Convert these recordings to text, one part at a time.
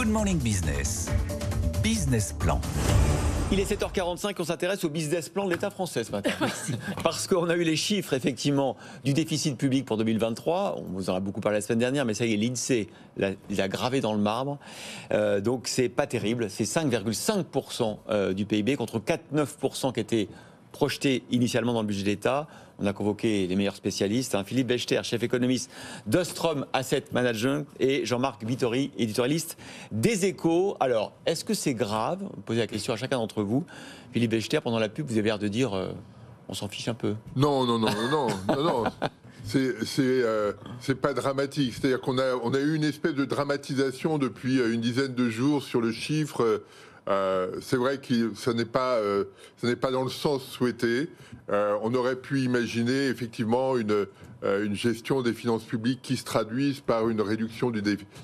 Good Morning Business. Business Plan. Il est 7h45, on s'intéresse au business plan de l'État français ce matin. Parce qu'on a eu les chiffres, effectivement, du déficit public pour 2023. On vous en a beaucoup parlé la semaine dernière, mais ça y est, l'INSEE l'a gravé dans le marbre. Donc c'est pas terrible. C'est 5,5% du PIB contre 4,9% qui était projeté initialement dans le budget de l'État. On a convoqué les meilleurs spécialistes, Philippe Bechter, chef économiste d'Ostrom Asset Management, et Jean-Marc Vittori, éditorialiste des Échos. Alors, est-ce que c'est grave? Vous posez la question à chacun d'entre vous. Philippe Bechter, pendant la pub, vous avez l'air de dire on s'en fiche un peu. Non. C'est pas dramatique. C'est-à-dire qu'on a eu une espèce de dramatisation depuis une dizaine de jours sur le chiffre. C'est vrai que ça n'est pas dans le sens souhaité. On aurait pu imaginer effectivement une gestion des finances publiques qui se traduise par une réduction du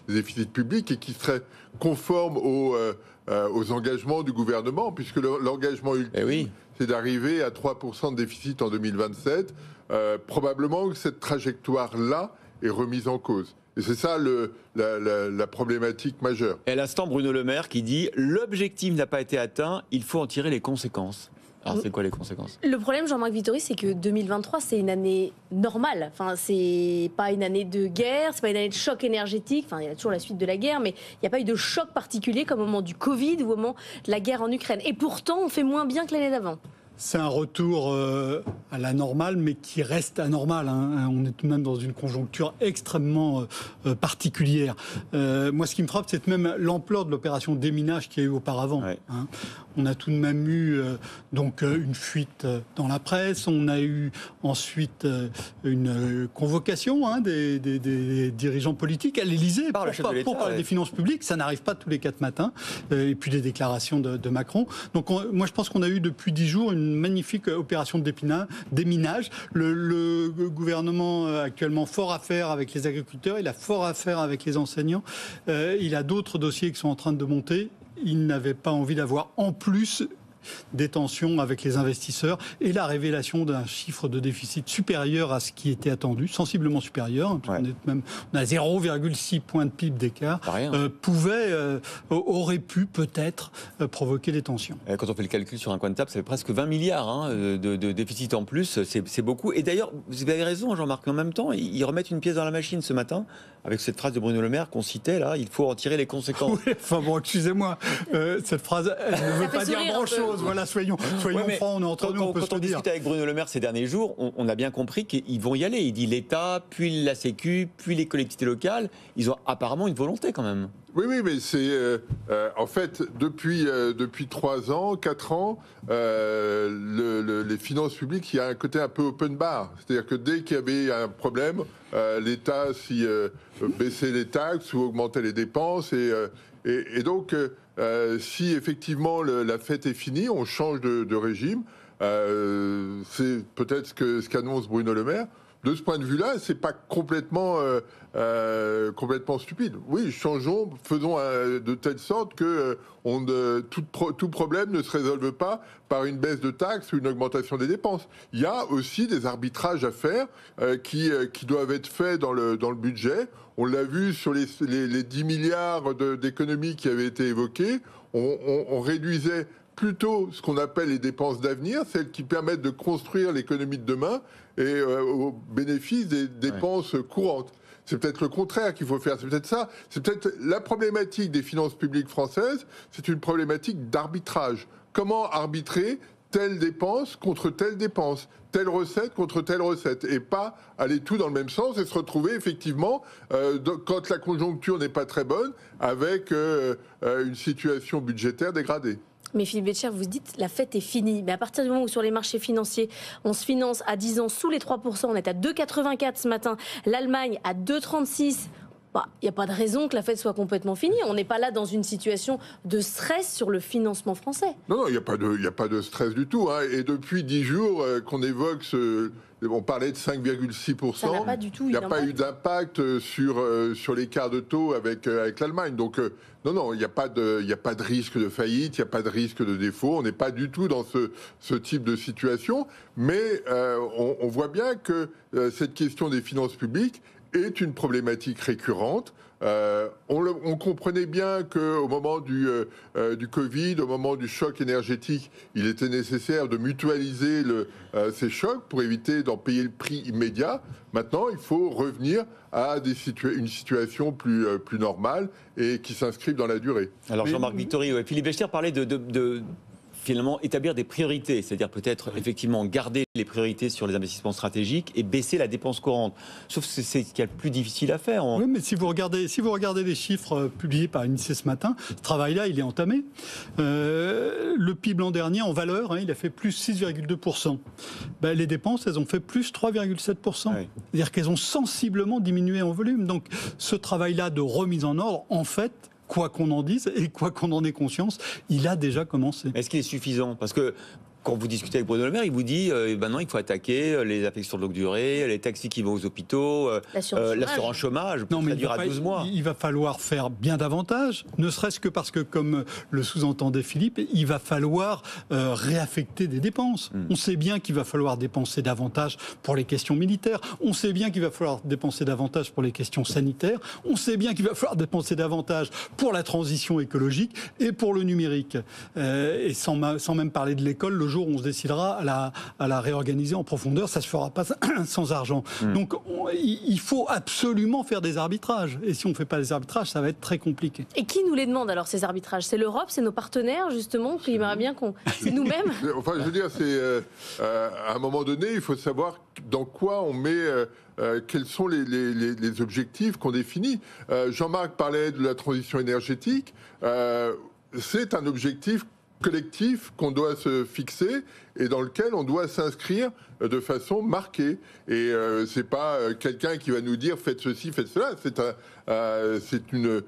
déficit public et qui serait conforme aux engagements du gouvernement, puisque l'engagement ultime, c'est d'arriver à 3% de déficit en 2027. Probablement que cette trajectoire-là est remise en cause. Et c'est ça la problématique majeure. Et à l'instant, Bruno Le Maire qui dit « L'objectif n'a pas été atteint, il faut en tirer les conséquences ». Alors, c'est quoi les conséquences? Le problème, Jean-Marc Vittori, c'est que 2023, c'est une année normale. Enfin, c'est pas une année de guerre, c'est pas une année de choc énergétique. Enfin, il y a toujours la suite de la guerre, mais il n'y a pas eu de choc particulier comme au moment du Covid ou au moment de la guerre en Ukraine. Et pourtant, on fait moins bien que l'année d'avant. C'est un retour à la normale, mais qui reste anormal. On est tout de même dans une conjoncture extrêmement particulière. Moi, ce qui me frappe, c'est même l'ampleur de l'opération déminage qu'il y a eu auparavant. Ouais. On a tout de même eu une fuite dans la presse. On a eu ensuite une convocation des dirigeants politiques à l'Élysée pour parler des finances publiques. Ça n'arrive pas tous les 4 matins. Et puis des déclarations de Macron. Donc moi, je pense qu'on a eu depuis 10 jours une magnifique opération de déminage. Le gouvernement a actuellement fort à faire avec les agriculteurs. Il a fort à faire avec les enseignants. Il a d'autres dossiers qui sont en train de monter. Il n'avait pas envie d'avoir en plus des tensions avec les investisseurs et la révélation d'un chiffre de déficit supérieur à ce qui était attendu, sensiblement supérieur, on a 0,6 points de PIB d'écart, aurait pu peut-être provoquer des tensions. Quand on fait le calcul sur un coin de table, ça fait presque 20 milliards de déficit en plus, c'est beaucoup. Et d'ailleurs, vous avez raison Jean-Marc, en même temps, ils remettent une pièce dans la machine ce matin, avec cette phrase de Bruno Le Maire qu'on citait là, il faut en tirer les conséquences. Oui, enfin bon, excusez-moi, cette phrase, elle ne veut pas dire grand-chose. Voilà, soyons francs, on est entre nous, on peut se le dire. Quand on discute avec Bruno Le Maire ces derniers jours, on a bien compris qu'ils vont y aller. Il dit l'État, puis la Sécu, puis les collectivités locales. Ils ont apparemment une volonté quand même. Oui, mais c'est en fait depuis 3 ans, 4 ans, les finances publiques, il y a un côté un peu open bar, c'est-à-dire que dès qu'il y avait un problème, l'État baissait les taxes ou augmentait les dépenses et donc si effectivement la fête est finie, on change de régime. C'est peut-être ce qu'annonce Bruno Le Maire. De ce point de vue-là, c'est pas complètement stupide. Oui, changeons, faisons de telle sorte que tout problème ne se résolve pas par une baisse de taxes ou une augmentation des dépenses. Il y a aussi des arbitrages à faire qui doivent être faits dans le budget. On l'a vu sur les 10 milliards d'économies qui avaient été évoquées. On réduisait plutôt ce qu'on appelle les dépenses d'avenir, celles qui permettent de construire l'économie de demain et au bénéfice des dépenses courantes. C'est peut-être le contraire qu'il faut faire. C'est peut-être ça. C'est peut-être la problématique des finances publiques françaises. C'est une problématique d'arbitrage. Comment arbitrer telle dépense contre telle dépense, telle recette contre telle recette, et pas aller tout dans le même sens et se retrouver effectivement, quand la conjoncture n'est pas très bonne, avec une situation budgétaire dégradée. Mais Philippe Bechter, vous dites la fête est finie. Mais à partir du moment où sur les marchés financiers, on se finance à 10 ans sous les 3%, on est à 2,84 ce matin, l'Allemagne à 2,36%. Il n'y a pas de raison que la fête soit complètement finie. On n'est pas là dans une situation de stress sur le financement français. Non, il n'y a pas de stress du tout. Et depuis 10 jours qu'on évoque on parlait de 5,6%. Ça n'a pas du tout eu d'impact. Il n'y a pas eu d'impact sur l'écart de taux avec l'Allemagne. Donc, non, il n'y a pas de risque de faillite, il n'y a pas de risque de défaut. On n'est pas du tout dans ce type de situation. Mais on voit bien que cette question des finances publiques est une problématique récurrente. on comprenait bien qu'au moment du Covid, au moment du choc énergétique, il était nécessaire de mutualiser ces chocs pour éviter d'en payer le prix immédiat. Maintenant, il faut revenir à une situation plus normale et qui s'inscrive dans la durée. Alors Jean-Marc Vittori, Philippe Bechter parlait de finalement établir des priorités, c'est-à-dire peut-être effectivement garder les priorités sur les investissements stratégiques et baisser la dépense courante. Sauf que c'est ce qu'il y a le plus difficile à faire. Oui, mais si vous regardez les chiffres publiés par l'INSEE ce matin, ce travail-là, il est entamé. Le PIB l'an dernier, en valeur, il a fait plus 6,2%. Les dépenses, elles ont fait plus 3,7%. Oui. C'est-à-dire qu'elles ont sensiblement diminué en volume. Donc ce travail-là de remise en ordre, en fait, quoi qu'on en dise et quoi qu'on en ait conscience, il a déjà commencé. Est-ce qu'il est suffisant ? Parce que quand vous discutez avec Bruno Le Maire, il vous dit non, il faut attaquer les affections de longue durée, les taxis qui vont aux hôpitaux, l'assurance chômage. Non, mais ça dure à 12 mois. Il va falloir faire bien davantage, ne serait-ce que parce que, comme le sous-entendait Philippe, il va falloir réaffecter des dépenses. On sait bien qu'il va falloir dépenser davantage pour les questions militaires. On sait bien qu'il va falloir dépenser davantage pour les questions sanitaires. On sait bien qu'il va falloir dépenser davantage pour la transition écologique et pour le numérique. Et sans même parler de l'école, le jour où on se décidera à la réorganiser en profondeur, ça ne se fera pas sans argent. Donc il faut absolument faire des arbitrages. Et si on ne fait pas des arbitrages, ça va être très compliqué. Et qui nous les demande alors, ces arbitrages ? C'est l'Europe, c'est nos partenaires justement, qui aimeraient bien qu'on... C'est nous-mêmes ? Enfin, je veux dire, à un moment donné, il faut savoir dans quoi on met... quels sont les objectifs qu'on définit. Jean-Marc parlait de la transition énergétique. C'est un objectif collectif qu'on doit se fixer et dans lequel on doit s'inscrire de façon marquée. Et c'est pas quelqu'un qui va nous dire faites ceci, faites cela. C'est une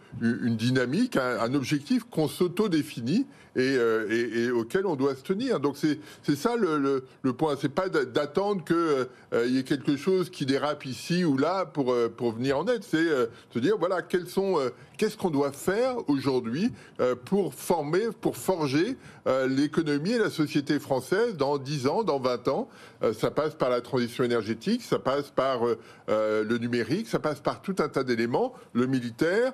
dynamique, un objectif qu'on s'auto-définit et auquel on doit se tenir. Donc c'est ça le point. C'est pas d'attendre qu'il y ait quelque chose qui dérape ici ou là pour venir en aide. C'est se dire voilà qu'est-ce qu'on doit faire aujourd'hui pour forger l'économie et la société française dans 10 ans, dans 20 ans. Ça passe par la transition énergétique, ça passe par le numérique, ça passe par tout un tas d'éléments, le militaire.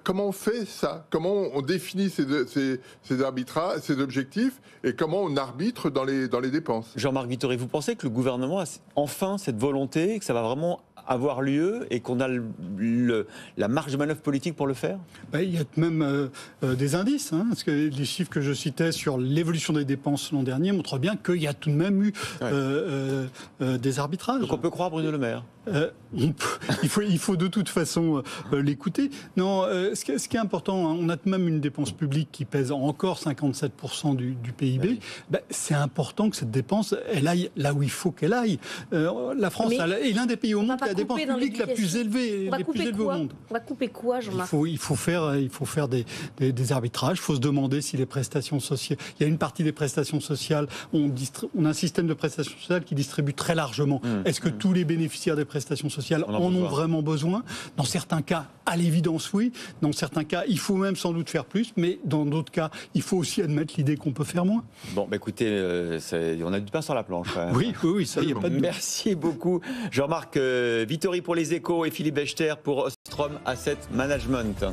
Comment on fait ça ? Comment on définit ces arbitrages, ces objectifs et comment on arbitre dans les dépenses ? Jean-Marc Vittori, vous pensez que le gouvernement a enfin cette volonté, que ça va vraiment avoir lieu et qu'on a la marge de manœuvre politique pour le faire ? Il y a même des indices, parce que les chiffres que je citais sur l'évolution des dépenses l'an dernier montrent bien qu'il y a tout de même eu des arbitrages. Donc on peut croire Bruno Le Maire ? Il faut de toute façon l'écouter. Non, ce qui est important, on a même une dépense publique qui pèse encore 57% du PIB. Oui. C'est important que cette dépense, elle aille là où il faut qu'elle aille. La France est l'un des pays au monde qui a la dépense publique la plus élevée, au monde. On va couper quoi, Jean-Marc ? Il faut faire des arbitrages. Il faut se demander si les prestations sociales... Il y a une partie des prestations sociales, on a un système de prestations sociales qui distribue très largement. Est-ce que tous les bénéficiaires des prestations sociales en ont vraiment besoin ? Dans certains cas, à l'évidence, oui. Dans certains cas, il faut même sans doute faire plus. Mais dans d'autres cas, il faut aussi admettre l'idée qu'on peut faire moins. Bon, écoutez, on a du pain sur la planche. Oui, ça, il n'y a pas de doute. Merci beaucoup, Jean-Marc Vittori pour Les Échos et Philippe Bechter pour Ostrom Asset Management.